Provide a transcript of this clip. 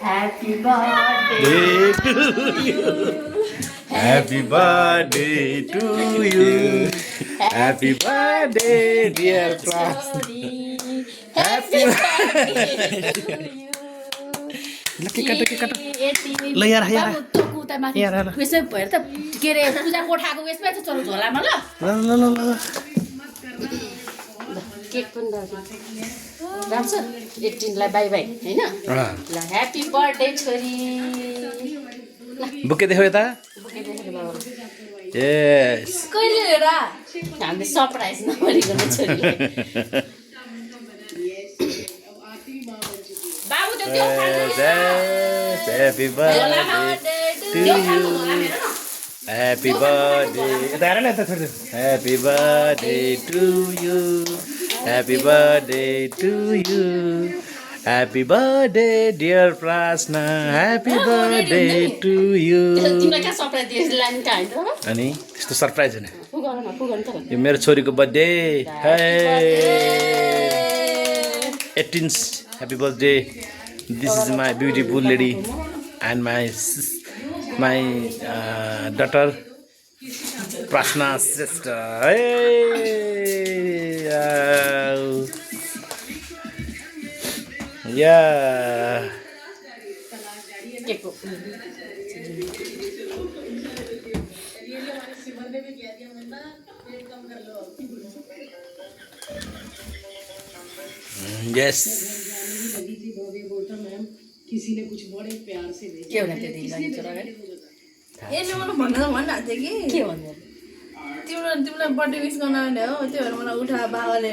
Happy birthday Day to you. Happy birthday to you. Happy birthday, dear class. Happy birthday to you. ल के काट के काट यति ल यार यार बाबु तोकु उता माथि यार, यार। उयसमै भएर त के अरे पूजा कोठाको उयसमै त चलो झोलामा ल ल ल ल ल केक पनि राख्छ 18 लाई बाई बाई हैन ल ह्यापी बर्थडे छोरी बुके देखो यता यस कहिले हेर हामीले सरप्राइज नगरिकन छोरीलाई बाबु त त्यो खानु Happy birthday to you. Happy birthday. यता हेर न यता छोड्छु Happy birthday to you. Happy birthday to you. Happy birthday dear Prasna. Happy birthday to you. तिमीलाई क्या सरप्राइज दिएछ लाइन का हैन अनि यस्तो सरप्राइज हैन पुगन त यो मेरो छोरीको birthday hey 18th happy birthday. This is my beautiful lady and my daughter Prasna sister. Hey, yeah. केकको Yes. किसी ने कुछ बड़े प्यार से भेजा के होला त्यो दिनलाई छोरा गरे यसले मलाई भनिरहेको थियो कि के भन्नु तिमीलाई बर्थडे विश गर्न आउने हो त्यो भएर मलाई उठा बाबाले